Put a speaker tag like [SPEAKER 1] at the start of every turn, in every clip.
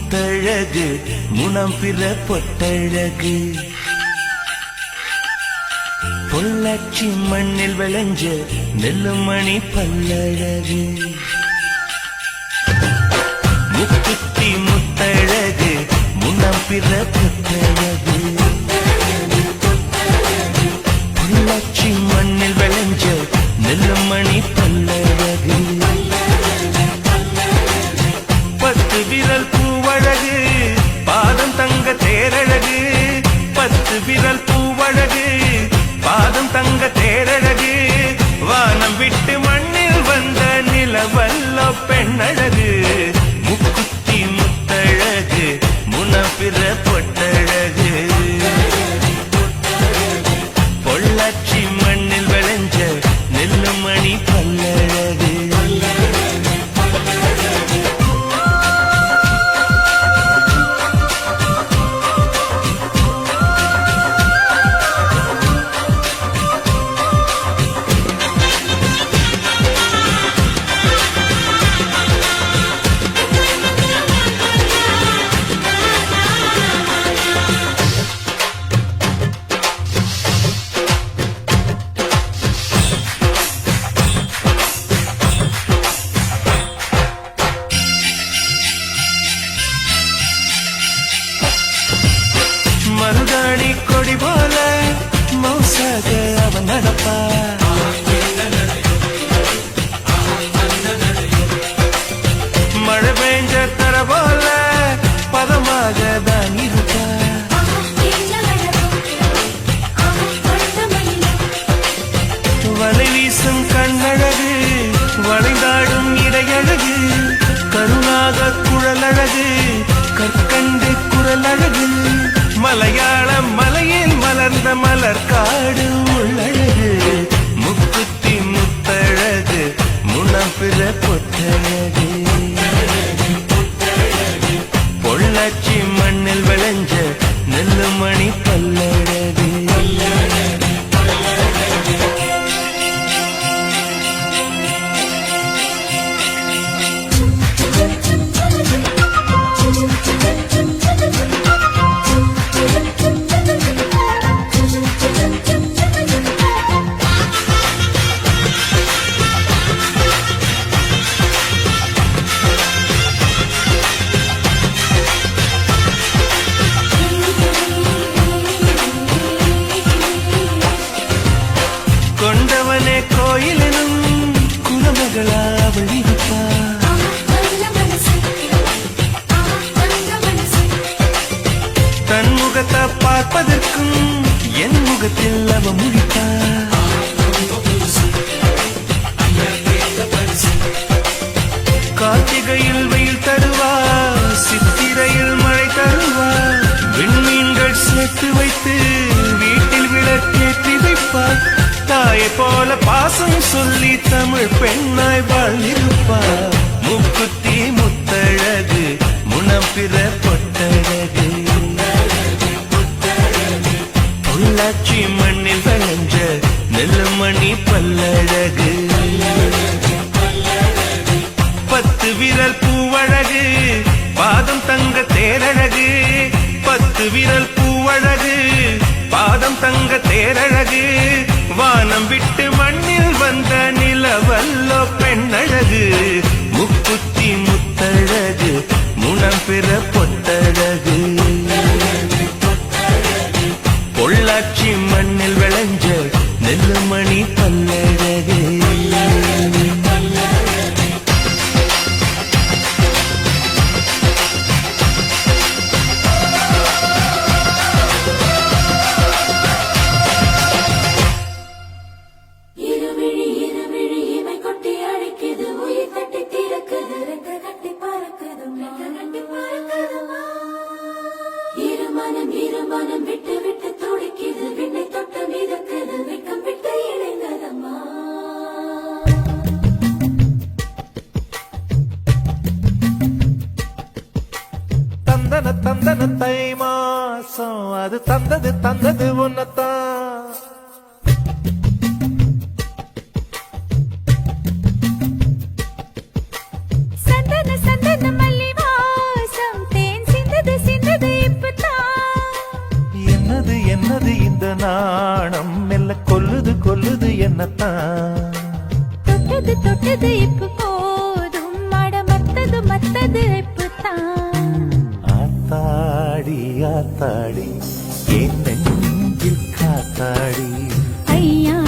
[SPEAKER 1] முத்தழகு முனம் பிற பொட்டழகு பொள்ளாச்சி மண்ணில் விளைஞ்ச நெல்லுமணி பல்லழகு முக்குத்தி முத்தழகு முனம் பிற பொட்டழகு பொள்ளாச்சி மண்ணில் விளைஞ்ச நெல்லுமணி பல்லழகு பத்து விரல் பூவழகு பாதம் தங்க தேரழகு பத்து விரல் பூவழகு பாதம் தங்க தேரழகு வானம் விட்டு மண்ணில் வந்த நிலவல்ல பெண்ணழகு முக்குத்தி முத்தழகு முனப்பிற பொட்டழகு பொள்ளாச்சி மண்ணில் விளைஞ்ச நெல்லுமணி பல்லழகு மருதாணி கொடி போல மௌசாக அவன் நடப்பா மழை பெஞ்ச தர போல பதமாக தான் இருப்பா வலை வீசும் கண்ணழகு வளைந்தாடும் இடையழகு கருணாக குழலழகு கற்கண்டு குரலழகு மலையாள மலையில் மலர்ந்த மலர் காடு உள்ளழகு முக்குத்தி முத்தழகு முனப்பிற பொட்டழகு பொள்ளாச்சி மண்ணில் விளைஞ்ச நெல்லுமணி பல்லழகு கொண்டவனே கோயிலினும் குலமகளா அவள் இருப்பா தன் முகத்தை பார்ப்பதற்கும் என் முகத்தில் அவ முடிப்பா கார்த்திகையில் வெயில் தருவா சித்திரையில் மழை தருவா விண்மீன்கள் சேர்த்து வைத்து வீட்டில் விளக்கேற்றி வைப்பார் தாயை போல பாசம் சொல்லி தமிழ் பெண்ணாய் வாழ்ந்திருப்பார் முக்குத்தி முத்தழகு முனப்பிற பொட்டழகு பொள்ளாச்சி மண்ணில் விளைஞ்ச நெல்லுமணி பல்லழகு பத்து விரல் பூவழகு பாதம் தங்க தேரழகு பத்து விரல் பூவழகு பாதம் தங்க தேரழகு வானம் விட்டு மண்ணில் வந்த நிலவல்லோ பெண்ணழகு முக்குத்தி முத்தழகு முனம் பிற பொட்டழகு பொள்ளாச்சி மண்ணில் விளைஞ்ச நெல்லுமணி பல்லழகு
[SPEAKER 2] மனம் விட்டு விட்டு துடிக்குது விண்ணை தொட்டு மிதக்குது வெக்கம் விட்டு இணைந்ததம்மா
[SPEAKER 1] தந்தன தந்தன தை மாசம் அது தந்தது உன்னத்தான்
[SPEAKER 2] சந்தன சந்தன மல்லி வாசம் தேன்
[SPEAKER 1] நாணம் மெல்ல கொல்லுது கொல்லுது என்னத்தான்.
[SPEAKER 2] தொட்டது தொட்டது இப்ப போதும் மட மத்தது மத்தது இப்பதான்.
[SPEAKER 1] ஆத்தாடி ஆத்தாடி என் நெஞ்சில் காத்தாடி.
[SPEAKER 2] ஐயா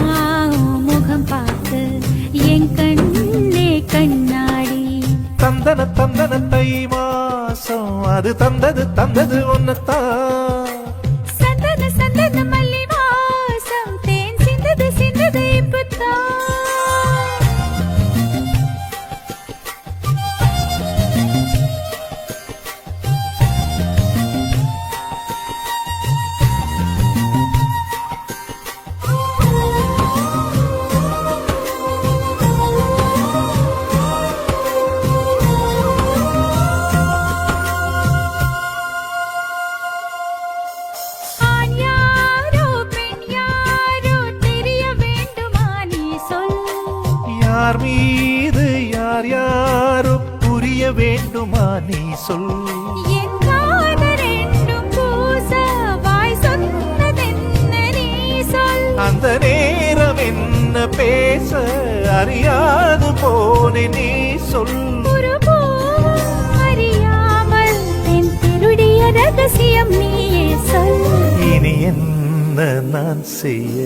[SPEAKER 2] உன் முகம் பார்த்து என் கண்ணே கண்ணாடி.
[SPEAKER 1] தந்தன தந்தன தை மாசம் அது தந்தது தந்தது ஒன்னத்தான்.
[SPEAKER 2] சந்தன சந்தன மல்லி வாசம் தேன் சிந்தது சிந்தது இப்பதான். ஆண் யாரோ பெண் யாரோ தெரிய வேண்டுமா நீ சொல்.
[SPEAKER 1] யார் மீது யார் யாரோ புரிய வேண்டுமா நீ சொல்.
[SPEAKER 2] என் காதல் ரெண்டும் பூச வாய் சொன்னதென்ன நீ சொல்.
[SPEAKER 1] அந்த நேரம் என்ன பேச அறியாது போனே நீ சொல்.
[SPEAKER 2] ஒரு பூவும் அறியாமல் என் திருடிய ரகசியம் நீயே சொல்.
[SPEAKER 1] இனி என்ன நான் செய்ய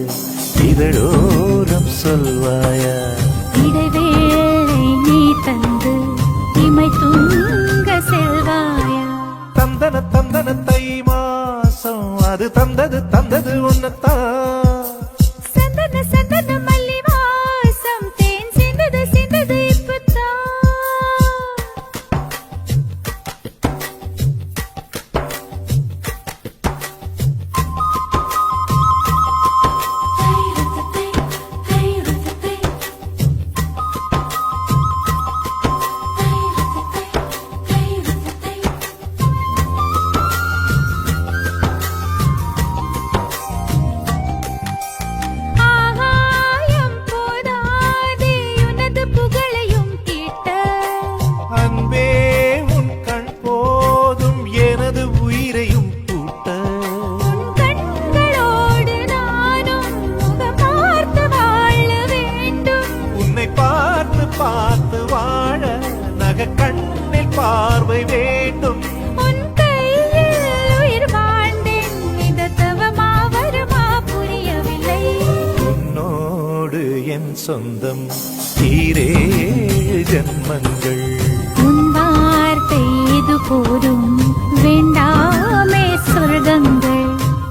[SPEAKER 1] இதழோரம் சொல்வாயா.
[SPEAKER 2] இடைவேளை நீ தந்து இமை தூங்க செல்வாயா.
[SPEAKER 1] தந்தன தந்தன தை மாசம் அது தந்தது தந்தது ஒன்னத்தான்.
[SPEAKER 2] சந்தன சந்தன மல்லி வாசம் தேன் சிந்தது சிந்தது இப்பதான். ஆகாயம் போதாதே உனது புகழையும் தீட்ட.
[SPEAKER 1] அன்பே உன் கண் போதும் எனது உயிரையும் கூட்ட.
[SPEAKER 2] உன் கண்களோடு நானும் முகம் பார்த்து வாழ வேண்டும்.
[SPEAKER 1] உன்னை பார்த்து பார்த்து வாழ நக கண்ணில் பார்வை வேண்டும்.
[SPEAKER 2] உன் கையில் உயிர் வாழ்ந்தேன் இந்த தவமா வருமா புரியவில்லை.
[SPEAKER 1] உன்னோடு என் சொந்தம் ஈரேழு ஜன்மங்கள்.
[SPEAKER 2] உன் வார்த்தை இது போதும் வேண்டாமே சொர்க்கங்கள்.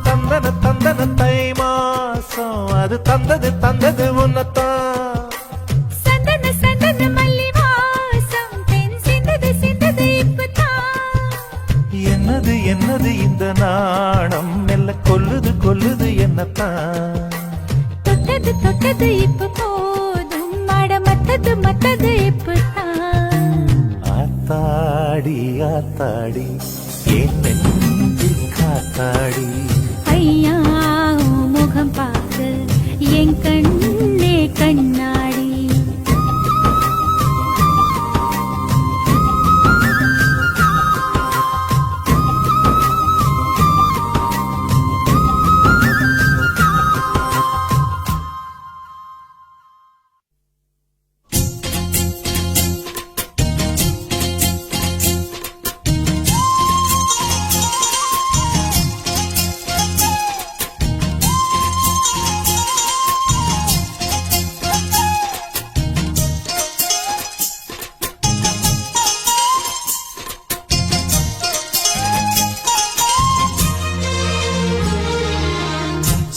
[SPEAKER 1] தந்தன தந்தன தை மாசம் அது தந்தது தந்தது உன்னத்தான்.
[SPEAKER 2] சந்தன சந்தன மல்லி வாசம் தென் சிந்தது சிந்தது இப்பதான்.
[SPEAKER 1] என்னது என்னது இந்த நாணம் மெல்ல கொல்லுது கொல்லுது என்னத்தான்.
[SPEAKER 2] தொட்டது தொட்டது இப்ப போதும் மட மத்தது மத்தது இப்பதான்.
[SPEAKER 1] ஆத்தாடி ஆத்தாடி என் நெஞ்சில் காத்தாடி.
[SPEAKER 2] ஐயா உன் முகம் பார்த்து என் கண்ணே கண்ணாடி.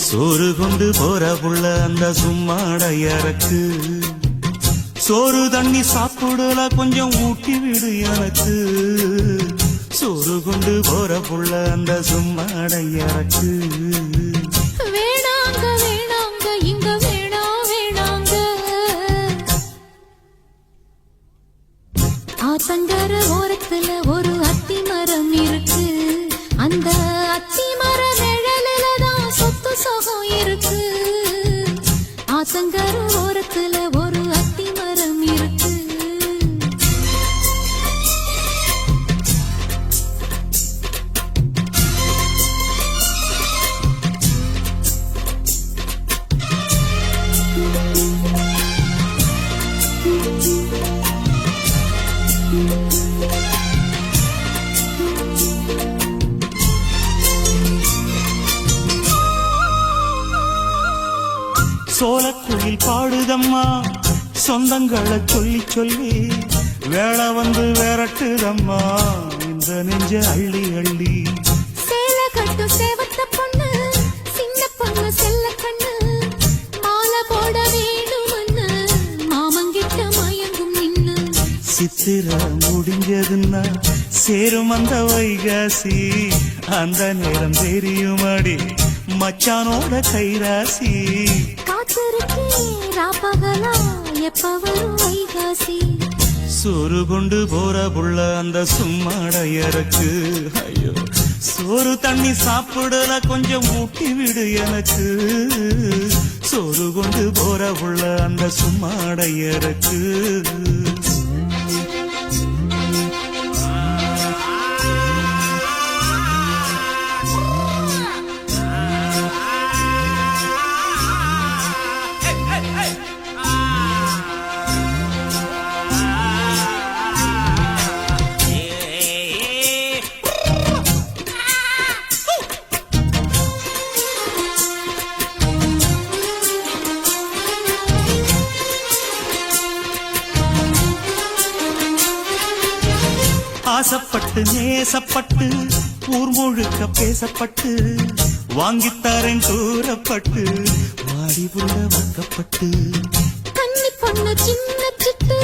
[SPEAKER 3] சோறு கொண்டு போற புள்ள அந்த சும்மாடையறக்கு. சோறு தண்ணி சாப்பிடல கொஞ்சம் ஊட்டி விடு எனக்கு. சோறு கொண்டு போற புள்ள அந்த சும்மாடையறக்கு.
[SPEAKER 2] வேணாங்க வேணாங்க இங்க வேணா வேணாங்க. ஆத்தங்கர ஓரத்துல ஒரு அத்தி மரம் இருக்கு. அந்த அத்தி மர நிழலில தான் சொத்து சுகம் இருக்கு. ஆத்தங்கர ஓரத்துல ஒரு அத்தி மரம் இருக்கு.
[SPEAKER 3] கோயில் பாடுதம்மா சொந்தங்களை சொல்லி சொல்லி வேளை வந்து விரட்டுதம்மா இந்த நெஞ்ச அள்ளி அள்ளி.
[SPEAKER 2] சேலை கட்டும் சேவத்த பொண்ணு சின்ன பொண்ணு செல்ல கண்ணு மாலை போட வேணும்னு மாமங்கிட்ட மயங்கும் நின்னு.
[SPEAKER 3] சித்திர முடிஞ்சதுன்னா சேரும் அந்த வைகாசி அந்த நேரம் தெரியுமாடி மச்சானோட கைராசி.
[SPEAKER 2] காத்திருக்கே ராப்பகலா எப்ப வரும் வைகாசி.
[SPEAKER 3] சோறு கொண்டு போற புள்ள அந்த சும்மாடையறக்கு ஐயோ சோறு தண்ணி சாப்பிடல கொஞ்சம் ஊட்டி விடு எனக்கு. சோறு கொண்டு போற புள்ள அந்த சும்மாடையறக்கு. ஆசப்பட்டு நேசப்பட்டு ஊர் முழுக்க பேசப்பட்டு வாங்கித்தாரன் கூறப்பட்டு வாடி உள்ள வாக்கப்பட்டு.
[SPEAKER 2] கன்னி பொண்ணு சின்ன சிட்டு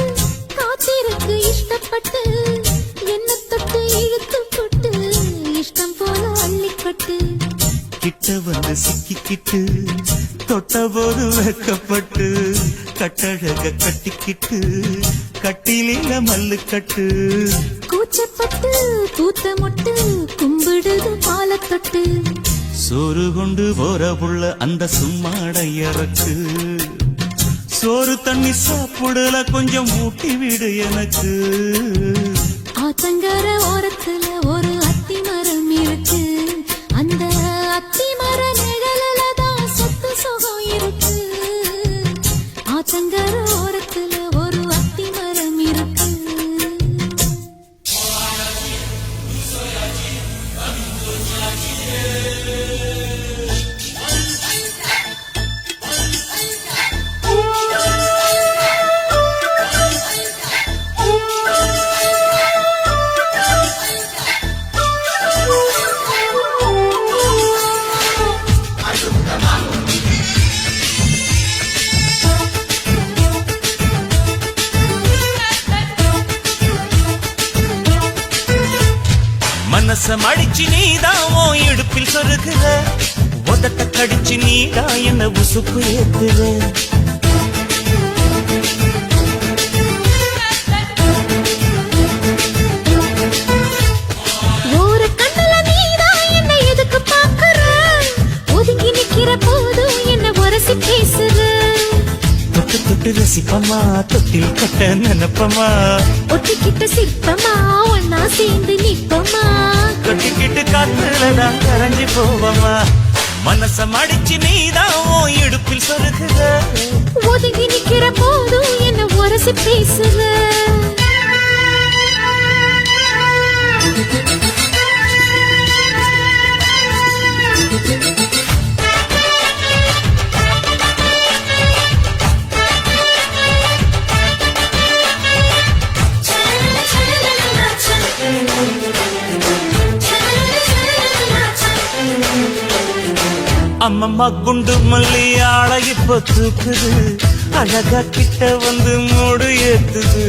[SPEAKER 2] காத்திருக்கு இஷ்டப்பட்டு என்ன தொட்டு இழுத்து போட்டு இஷ்டம் போல அள்ளிப்பட்டு.
[SPEAKER 3] கிட்ட வந்து சிக்கிக்கிட்டு தொட்ட போது வைக்கப்பட்டு கட்டழக கட்டிக்கிட்டு கட்டிலில மல்லு கட்டு.
[SPEAKER 2] கூச்சப்பட்டு கூத்த முட்டு கும்பிடுது பாலத்தொட்டு.
[SPEAKER 3] சோறு கொண்டு போற புள்ள அந்த சும்மாடையறக்கு. சோறு தண்ணி சாப்பிடல கொஞ்சம் ஊட்டி விடு எனக்கு.
[SPEAKER 2] ஆத்தங்கர ஓரத்துல ஒரு அத்தி மரம் இருக்கு அந்த அத்தி மர நிழலில தான் சொத்து சுகம் இருக்கு. ஆத்தங்கர ஓரத்துல ஒரு அத்தி மரம் இருக்கு.
[SPEAKER 3] மனச மடிச்சு நீதான் இடுப்பில் சொருகுற உதட்ட கடிச்சு நீதான் என்ன உசுப்பு ஏத்துற.
[SPEAKER 2] ஒரு கண்ணுல நீதான் என்ன எதுக்கு பாக்குற ஒதுங்கி நிக்கிற போதும் என்ன உரசி பேசுற.
[SPEAKER 3] தொட்டு தொட்டு ரசிப்பமா தொட்டில் கட்ட நினைப்பமா
[SPEAKER 2] ஒட்டிக்கிட்ட சிற்பமா ஒன்னா சேர்ந்து நிப்பமா.
[SPEAKER 3] கட்டிக்கிட்டு காத்துலதான் கரைஞ்சி போவமா. மனச மடிச்சு நீதான் இடுப்பில் சொருகுற
[SPEAKER 2] ஒதுங்கி நிக்கிற போதும் என்ன உரசி பேசுற.
[SPEAKER 3] அம்மம்மா குண்டு மல்லி ஆளை இப்ப தூக்குது அழகா கிட்ட வந்து மூடு ஏத்துது.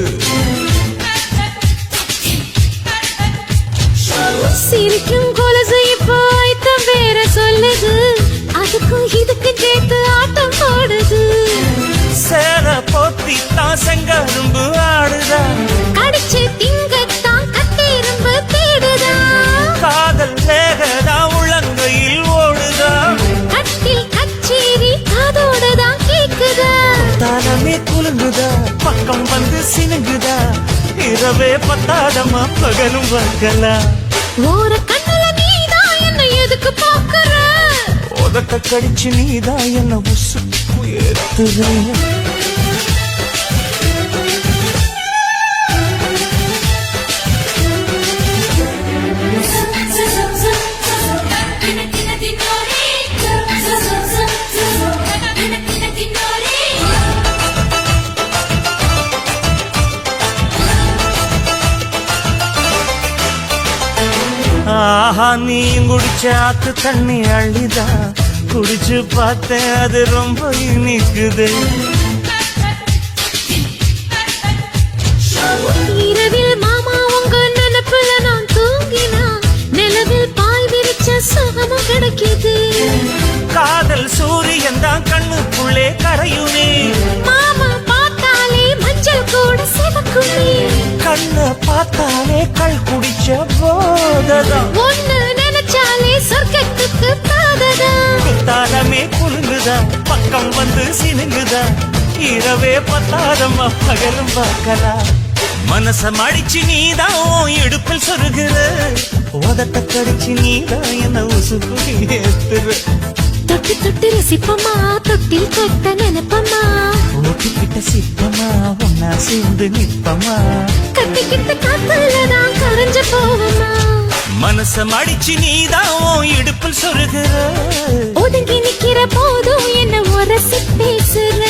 [SPEAKER 2] சிரிக்கும் கொலுசு இப்போ ஐத்தம் வேற சொல்லுது அதுக்கும் இதுக்கு சேர்த்து ஆட்டம் போடுது.
[SPEAKER 3] சேர போத்தி தான் செங்கரும்பு ஆடுதா
[SPEAKER 2] கடிச்சு திங்கத்தான் கட்டிரும்பு தேடுதா.
[SPEAKER 3] காதல் வேகதா உள்ளங்கையில் ஓடுதா.
[SPEAKER 2] கட்டில் கச்சேரி காதோடுதான் கேக்குதா.
[SPEAKER 3] தானமே குலுங்குதா பக்கம் வந்து சினுங்குதா. இரவே பத்தாதமா பகலும் வர்க்கலா.
[SPEAKER 2] ஒரு கண்ணுல நீதான் என்ன எதுக்கு பாக்குற
[SPEAKER 3] உதட்ட கடிச்சு நீதான் என்ன உசுப்பு ஏத்துற. ஆஹா நீ குடிச்ச ஆத்து தண்ணி அள்ளிதா குடிச்சு பார்த்தேன் அது ரொம்ப இனிக்குது.
[SPEAKER 2] இரவில் மாமா உங்க நினைப்புல நான் தூங்கினா நிலவில் பாய் விரிச்ச சுகமும் கிடைக்குது.
[SPEAKER 3] காதல் சூரியன் தான் கண்ணுக்குள்ளே கரையுமே.
[SPEAKER 2] மாமா பார்த்தாலே மஞ்சள் கூட சிவக்குமே.
[SPEAKER 3] கண்ண பார்த்தாலே கள் குடிச்ச போததான்.
[SPEAKER 2] ஒன்னு நினைச்சாலே சொர்க்கத்துக்கு பாததான்.
[SPEAKER 3] குத்தாலமே குலுங்குதா பக்கம் வந்து சினுங்குதா இரவே பத்தாதம்மா பகலும் பார்க்கலாம். மனச மடிச்சு நீதான் இடுப்பில் சொருகிற உதட்ட கடிச்சு நீதான் என்ன உசுப்பு ஏத்துற.
[SPEAKER 2] தொட்டு தொட்டு ரசிப்பமா தொட்டில் கட்ட நினைப்பமா
[SPEAKER 3] ஓட்டிக்கிட்ட சிப்பமா ஒன்னா சேர்ந்து நிப்பமா
[SPEAKER 2] கட்டிக்கிட்ட காத்துலதான் கரைஞ்சு போவமா.
[SPEAKER 3] மனச மடிச்சு நீதான் இடுப்பில் சொருகிற
[SPEAKER 2] ஒதுங்கி நிக்கிற போதும் என்ன உரசி பேசுற.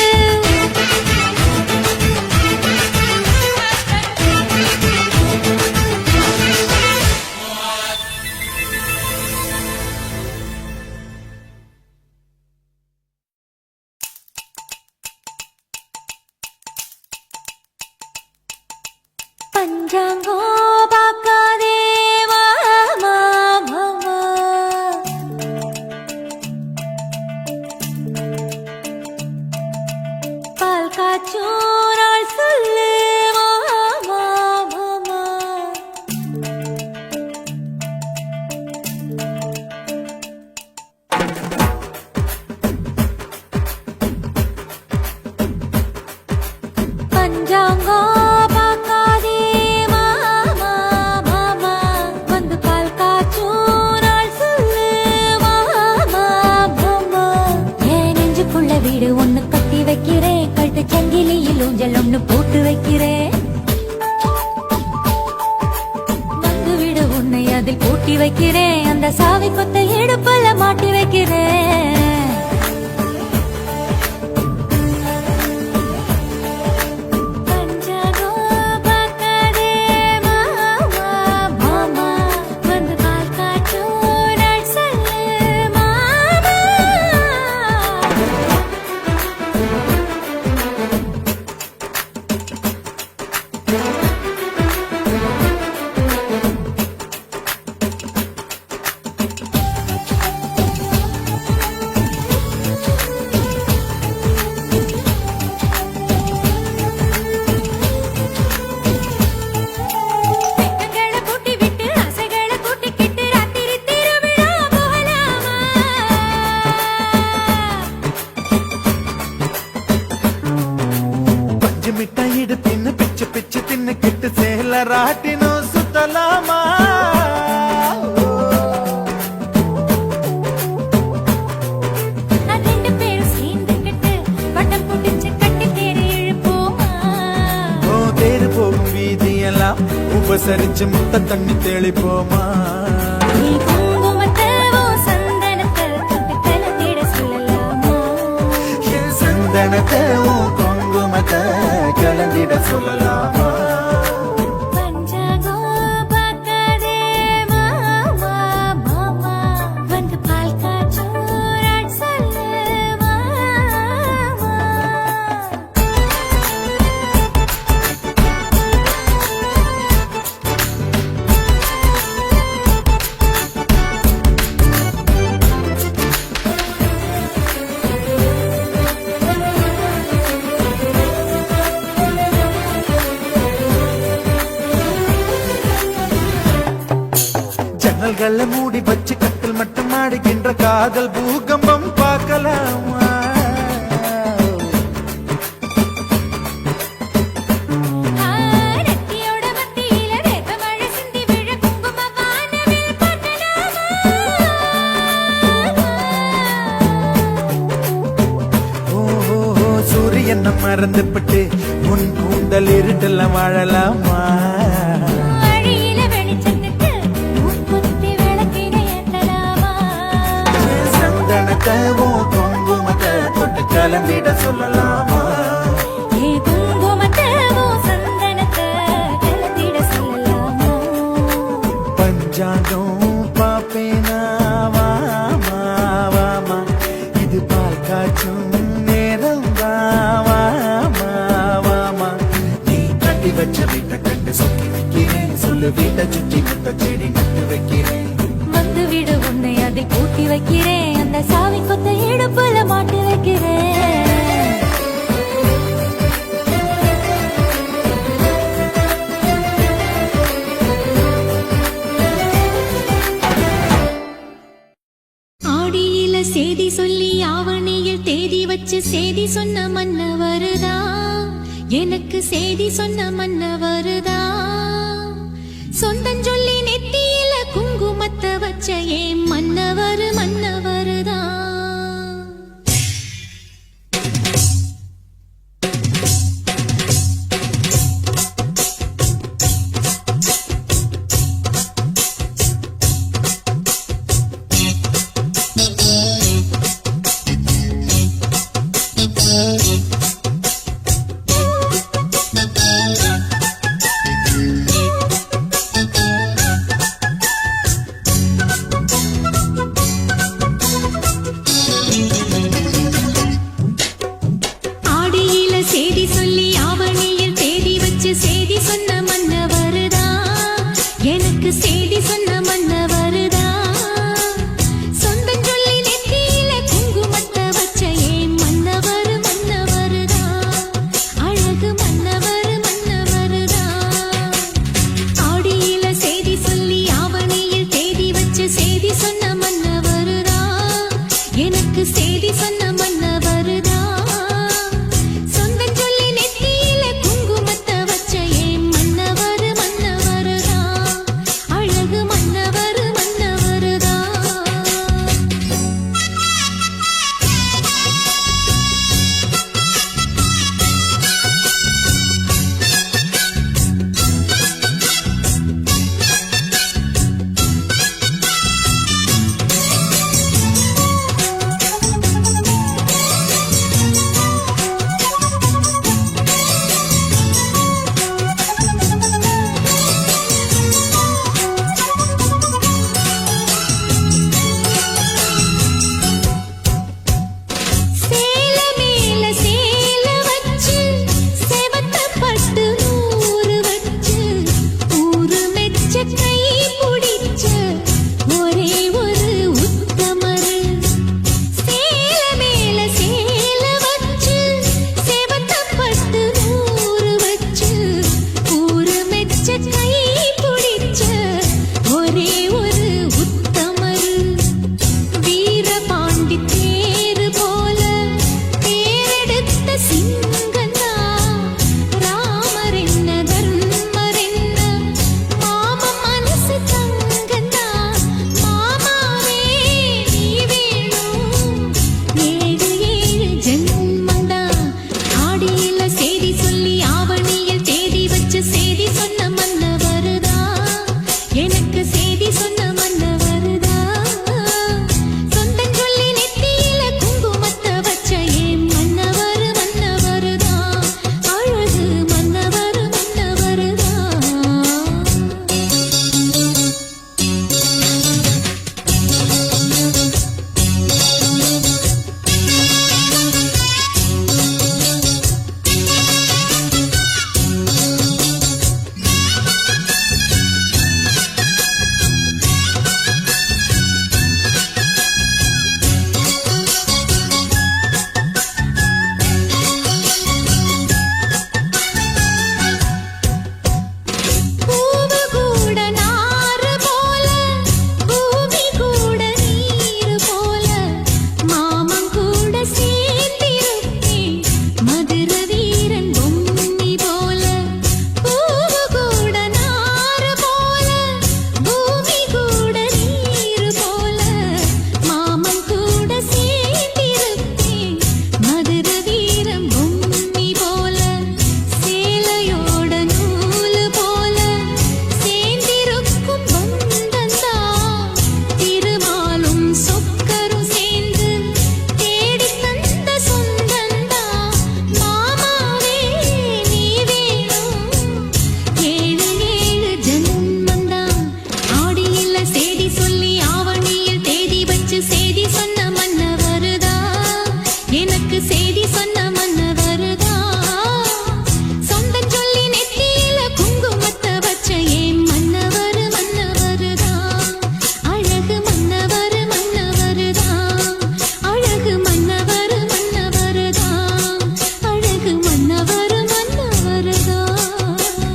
[SPEAKER 2] பஞ்சாங்கோ பார்க்காதே மாமா மாமா. பால் காய்ச்சும் நாள் சொல்லு மாமா மாமா. பஞ்சாங்கோ ஒன்னு கட்டி வைக்கிறேன் கட்டு சங்கிலியில் ஊஞ்சல் ஒண்ணு போட்டு வைக்கிறேன். வந்து விட உன்னை அதில் பூட்டி வைக்கிறேன். அந்த சாவி கொத்த இடுப்பல மாட்டி வைக்கிறேன்.
[SPEAKER 1] ராட்டினோ சுத்தலாமா
[SPEAKER 2] ரெண்டு பேரும் சேர்ந்துக்கிட்டு வட்டம் பிடிச்சு கட்டி தேர் இழுப்போமா.
[SPEAKER 1] தேர் போகும் வீதியெல்லாம் உபசரிச்சு முத்த தண்ணி தெளிப்போமா.
[SPEAKER 2] நீ குங்குமத்தை சந்தனத்தை தொட்டு கலந்திட சொல்லலாமா.
[SPEAKER 1] என் சந்தனத்தை குங்குமத்தை கலந்திட சொல்லலாமா. ஜன்னல்களை மூடி வச்சு கட்டில் மட்டும் ஆடுகின்ற காதல் பூகம்பம் பார்க்கலாமா. சூரியனை மறந்துபட்டு உன் கூந்தல் இருட்டெல்லாம் வாழலாமா. குங்குமத்தை தொட்டு கலந்திட சொல்லலாமா. பஞ்சாங்கம் எங்க வீட்டை சுற்றி முத்த செடி நட்டு வைக்கிறேன்.
[SPEAKER 4] வந்து விடு உன்னை அதை கூட்டி வைக்கிறேன், அந்த சாவி கொத்த இடுப்புல மாட்டி வைக்கிறேன்.
[SPEAKER 2] ஆடியில சேதி சொல்லி ஆவணியில் தேதி வச்சு சேதி சொன்ன மன்ன வருதா, எனக்கு சேதி சொன்ன மன்ன வருதா. சொந்தம் சொல்லி நெத்தியில குங்குமத்தை வச்ச ஏன்